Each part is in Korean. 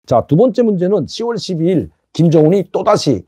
자, 두 번째 문제는 10월 12일 김정은이 또다시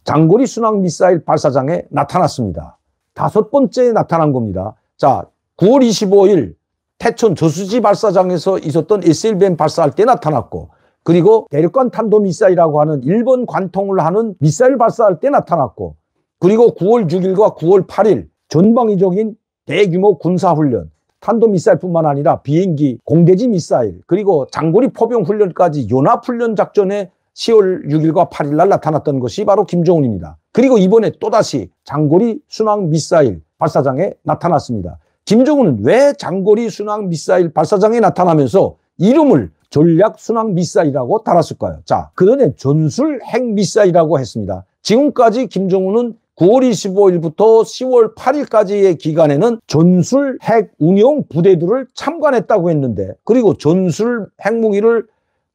장거리 순항 미사일 발사장에 나타났습니다. 다섯 번째 나타난 겁니다. 자, 9월 25일 태천 저수지 발사장에서 있었던 SLBM 발사할 때 나타났고, 그리고 대륙간 탄도미사일이라고 하는 일본 관통을 하는 미사일 발사할 때 나타났고, 그리고 9월 6일과 9월 8일 전방위적인 대규모 군사훈련, 탄도미사일뿐만 아니라 비행기, 공대지 미사일, 그리고 장거리 포병 훈련까지 연합훈련 작전에 10월 6일과 8일 날 나타났던 것이 바로 김정은입니다. 그리고 이번에 또다시 장거리 순항 미사일 발사장에 나타났습니다. 김정은은 왜 장거리 순항 미사일 발사장에 나타나면서 이름을 전략 순항 미사일이라고 달았을까요? 자, 그전에 전술 핵 미사일이라고 했습니다. 지금까지 김정은은 9월 25일부터 10월 8일까지의 기간에는 전술 핵 운용 부대들을 참관했다고 했는데, 그리고 전술 핵무기를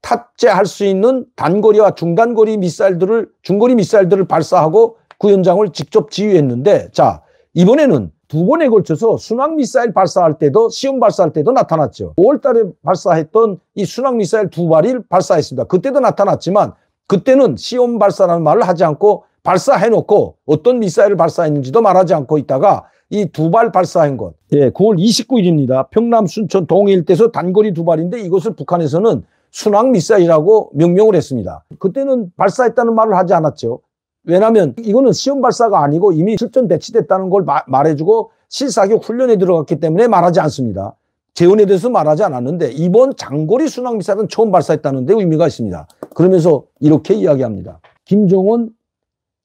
탑재할 수 있는 단거리와 중단거리 미사일들을, 중거리 미사일들을 발사하고 그 현장을 직접 지휘했는데, 자, 이번에는 두 번에 걸쳐서 순항 미사일 발사할 때도, 시험 발사할 때도 나타났죠. 5월 달에 발사했던 이 순항 미사일 두 발을 발사했습니다. 그때도 나타났지만 그때는 시험 발사라는 말을 하지 않고 발사해놓고 어떤 미사일을 발사했는지도 말하지 않고 있다가 이 두 발 발사한 것. 예, 9월 29일입니다. 평남 순천 동해 일대에서 단거리 두 발인데 이것을 북한에서는 순항 미사일이라고 명명을 했습니다. 그때는 발사했다는 말을 하지 않았죠. 왜냐하면 이거는 시험 발사가 아니고 이미 실전 배치됐다는 걸 말해주고 실사격 훈련에 들어갔기 때문에 말하지 않습니다. 재원에 대해서 말하지 않았는데 이번 장거리 순항 미사일은 처음 발사했다는 데 의미가 있습니다. 그러면서 이렇게 이야기합니다. 김정은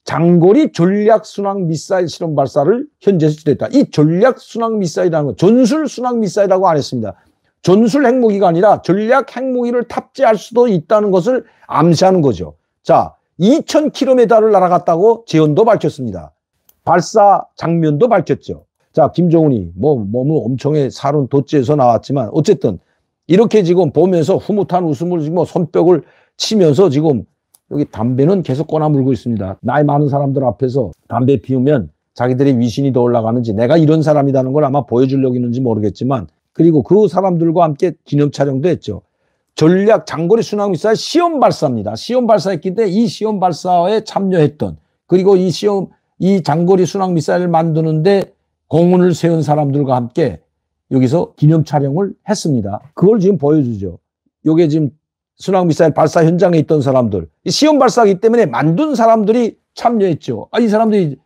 장거리 전략 순항 미사일 실험 발사를 현재 실시했다. 이 전략 순항 미사일이라는 건 전술 순항 미사일이라고 안 했습니다. 전술 핵무기가 아니라 전략 핵무기를 탑재할 수도 있다는 것을 암시하는 거죠. 자, 2000km를 날아갔다고 재원도 밝혔습니다. 발사 장면도 밝혔죠. 자, 김정은이 몸을 엄청의 살은 도찌에서 나왔지만 어쨌든 이렇게 지금 보면서 흐뭇한 웃음을 지금 손뼉을 치면서 지금 여기 담배는 계속 꺼나물고 있습니다. 나이 많은 사람들 앞에서 담배 피우면 자기들의 위신이 더 올라가는지, 내가 이런 사람이라는 걸 아마 보여주려고 했는지 모르겠지만, 그리고 그 사람들과 함께 기념 촬영도 했죠. 전략 장거리 순항 미사일 시험 발사입니다. 시험 발사했기 때문에 이 시험 발사에 참여했던, 그리고 이 장거리 순항 미사일을 만드는데 공헌을 세운 사람들과 함께 여기서 기념 촬영을 했습니다. 그걸 지금 보여주죠. 요게 지금 순항 미사일 발사 현장에 있던 사람들, 시험 발사이기 때문에 만든 사람들이 참여했죠. 이 사람들이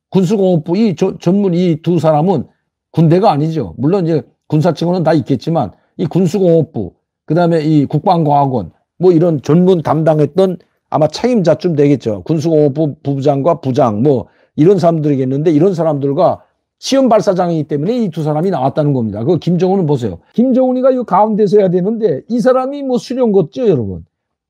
군수공업부 전문 이 두 사람은 군대가 아니죠. 물론 이제 군사청은 다 있겠지만 이 군수공업부, 그다음에 이 국방과학원 뭐 이런 전문 담당했던 아마 책임자쯤 되겠죠. 군수공업부 부부장과 부장 뭐 이런 사람들이겠는데, 이런 사람들과 시험 발사장이기 때문에 이 두 사람이 나왔다는 겁니다. 그 김정은은 보세요. 김정은이가 이 가운데서 해야 되는데 이 사람이 뭐 수련 걷죠, 여러분.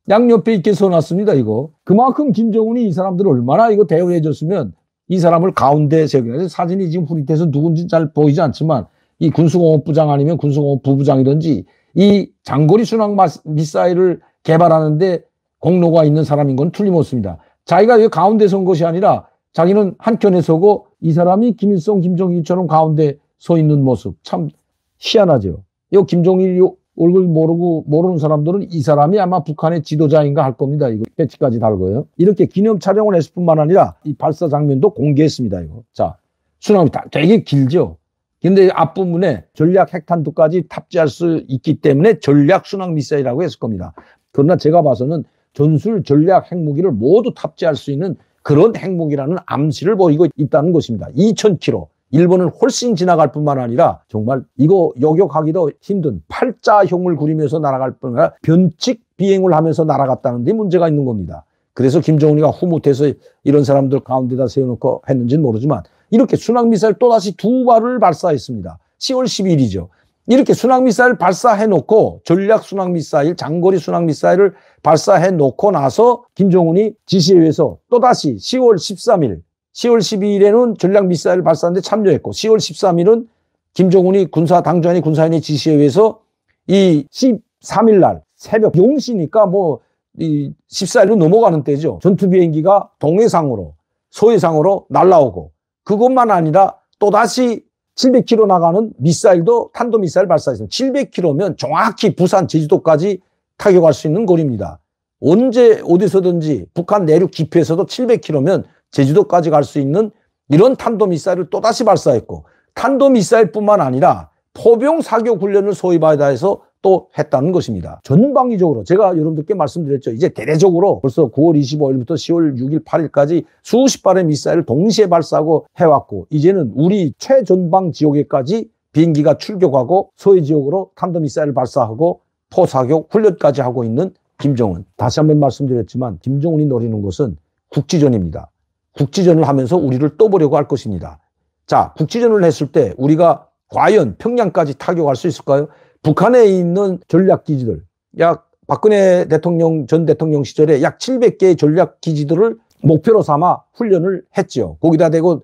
양옆에 있게 써놨습니다, 이거. 그만큼 김정은이 이 사람들을 얼마나 이거 대우해 줬으면 이 사람을 가운데 세우게. 사진이 지금 후리트에서 누군지 잘 보이지 않지만 이 군수공업부장 아니면 군수공업부부장이든지 이 장거리 순항 미사일을 개발하는데 공로가 있는 사람인 건 틀림없습니다. 자기가 여기 가운데 선 것이 아니라 자기는 한켠에 서고 이 사람이 김일성, 김정일처럼 가운데 서 있는 모습 참 희한하죠. 이 김정일 얼굴 모르는 사람들은 이 사람이 아마 북한의 지도자인가 할 겁니다. 이거 배치까지 달고요. 이렇게 기념 촬영을 했을 뿐만 아니라 이 발사 장면도 공개했습니다. 이거. 자, 순항이 되게 길죠. 근데 앞부분에 전략 핵탄두까지 탑재할 수 있기 때문에 전략 순항 미사일이라고 했을 겁니다. 그러나 제가 봐서는 전술 전략 핵무기를 모두 탑재할 수 있는 그런 핵무기라는 암시를 보이고 있다는 것입니다. 2000km. 일본을 훨씬 지나갈 뿐만 아니라 정말 이거 요격하기도 힘든 팔자형을 그리면서 날아갈 뿐만 아니라 변칙 비행을 하면서 날아갔다는 데 문제가 있는 겁니다. 그래서 김정은이가 흐뭇해서 이런 사람들 가운데다 세워놓고 했는지는 모르지만 이렇게 순항미사일 또다시 두 발을 발사했습니다. 10월 12일이죠. 이렇게 순항미사일 발사해놓고 전략 순항미사일, 장거리 순항미사일을 발사해놓고 나서 김정은이 지시에 의해서 또다시 10월 13일, 10월 12일에는 전략미사일 발사하는데 참여했고 10월 13일은 김정은이 당정이 군사위원회 지시에 의해서 이 13일 날 새벽 0시니까 뭐 이 14일로 넘어가는 때죠. 전투비행기가 동해상으로 서해상으로 날아오고 그것만 아니라 또다시 700km 나가는 미사일도 탄도미사일 발사했습니다. 700km면 정확히 부산, 제주도까지 타격할 수 있는 거리입니다. 언제 어디서든지 북한 내륙 깊이에서도 700km면 제주도까지 갈 수 있는 이런 탄도미사일을 또다시 발사했고, 탄도미사일뿐만 아니라 포병 사격 훈련을 소위 바다에서 또 했다는 것입니다. 전방위적으로 제가 여러분들께 말씀드렸죠. 이제 대대적으로 벌써 9월 25일부터 10월 6일, 8일까지 수십 발의 미사일을 동시에 발사하고 해왔고, 이제는 우리 최전방 지역에까지 비행기가 출격하고 서해 지역으로 탄도미사일을 발사하고 포사격 훈련까지 하고 있는 김정은. 다시 한번 말씀드렸지만 김정은이 노리는 것은 국지전입니다. 국지전을 하면서 우리를 떠보려고 할 것입니다. 자, 국지전을 했을 때 우리가 과연 평양까지 타격할 수 있을까요? 북한에 있는 전략기지들, 약 박근혜 대통령, 전 대통령 시절에 약 700개의 전략기지들을 목표로 삼아 훈련을 했지요. 거기다 대고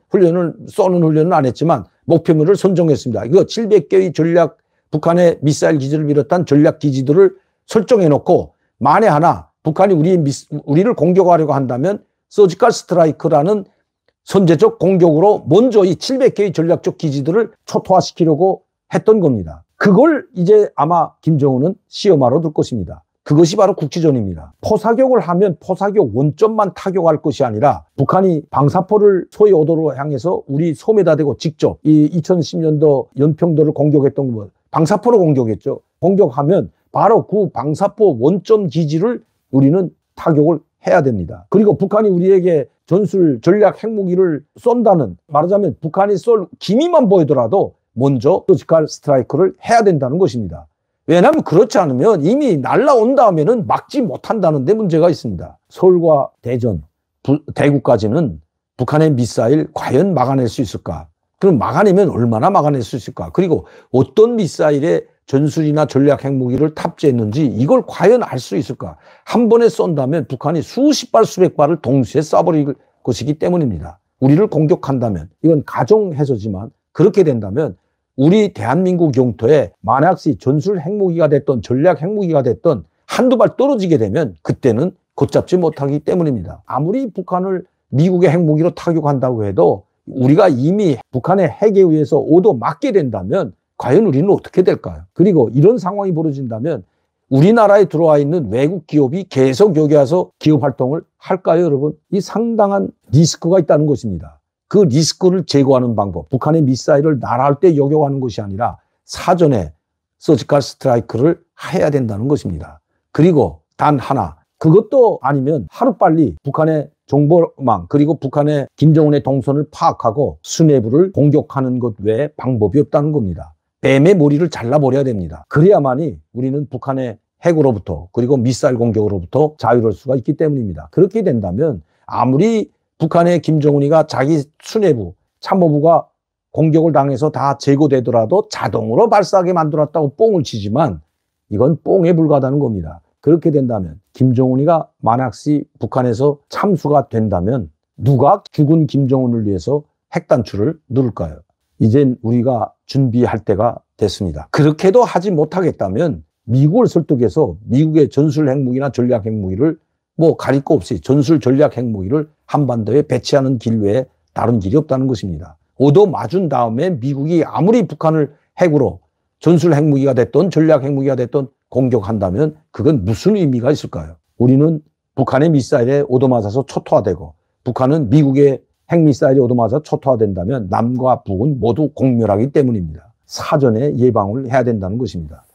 쏘는 훈련은 안 했지만 목표물을 선정했습니다. 이거 700개의 북한의 미사일 기지를 비롯한 전략기지들을 설정해 놓고, 만에 하나 북한이 우리를 공격하려고 한다면 서지컬 스트라이크라는 선제적 공격으로 먼저 이 700개의 전략적 기지들을 초토화시키려고 했던 겁니다. 그걸 이제 아마 김정은은 시험하러 둘 것입니다. 그것이 바로 국지전입니다. 포사격을 하면 포사격 원점만 타격할 것이 아니라 북한이 방사포를 소위 오도로 향해서 우리 섬에다 대고 직접 이 2010년도 연평도를 공격했던 것, 방사포로 공격했죠. 공격하면 바로 그 방사포 원점 기지를 우리는 타격을 해야 됩니다. 그리고 북한이 우리에게 전술 전략 핵무기를 쏜다는, 말하자면 북한이 쏠 기미만 보이더라도 먼저 서지컬 스트라이크를 해야 된다는 것입니다. 왜냐하면 그렇지 않으면 이미 날라온 다음에는 막지 못한다는 데 문제가 있습니다. 서울과 대전, 대구까지는 북한의 미사일 과연 막아낼 수 있을까? 그럼 막아내면 얼마나 막아낼 수 있을까? 그리고 어떤 미사일에 전술이나 전략 핵무기를 탑재했는지 이걸 과연 알 수 있을까? 한 번에 쏜다면 북한이 수십 발, 수백 발을 동시에 쏴버릴 것이기 때문입니다. 우리를 공격한다면, 이건 가정해서지만 그렇게 된다면 우리 대한민국 영토에 만약시 전술 핵무기가 됐던 전략 핵무기가 됐던 한두 발 떨어지게 되면 그때는 걷잡지 못하기 때문입니다. 아무리 북한을 미국의 핵무기로 타격한다고 해도 우리가 이미 북한의 핵에 의해서 얻어맞게 된다면 과연 우리는 어떻게 될까요? 그리고 이런 상황이 벌어진다면 우리나라에 들어와 있는 외국 기업이 계속 여기 와서 기업 활동을 할까요, 여러분? 이 상당한 리스크가 있다는 것입니다. 그 리스크를 제거하는 방법, 북한의 미사일을 날아올 때 요격하는 것이 아니라 사전에 서지컬 스트라이크를 해야 된다는 것입니다. 그리고 단 하나, 그것도 아니면 하루빨리 북한의 정보망, 그리고 북한의 김정은의 동선을 파악하고 수뇌부를 공격하는 것 외에 방법이 없다는 겁니다. 뱀의 머리를 잘라버려야 됩니다. 그래야만이 우리는 북한의 핵으로부터, 그리고 미사일 공격으로부터 자유로울 수가 있기 때문입니다. 그렇게 된다면 아무리 북한의 김정은이가 자기 수뇌부, 참모부가 공격을 당해서 다 제거되더라도 자동으로 발사하게 만들었다고 뽕을 치지만 이건 뽕에 불과하다는 겁니다. 그렇게 된다면 김정은이가 만약시 북한에서 참수가 된다면 누가 죽은 김정은을 위해서 핵단추를 누를까요? 이젠 우리가 준비할 때가 됐습니다. 그렇게도 하지 못하겠다면 미국을 설득해서 미국의 전술 핵무기나 전략 핵무기를 가릴 거 없이 전술 전략 핵무기를 한반도에 배치하는 길 외에 다른 길이 없다는 것입니다. 얻어맞은 다음에 미국이 아무리 북한을 핵으로 전술 핵무기가 됐던 전략 핵무기가 됐던 공격한다면 그건 무슨 의미가 있을까요? 우리는 북한의 미사일에 얻어맞아서 초토화되고 북한은 미국의 핵미사일이 얻어맞아 초토화된다면 남과 북은 모두 공멸하기 때문입니다. 사전에 예방을 해야 된다는 것입니다.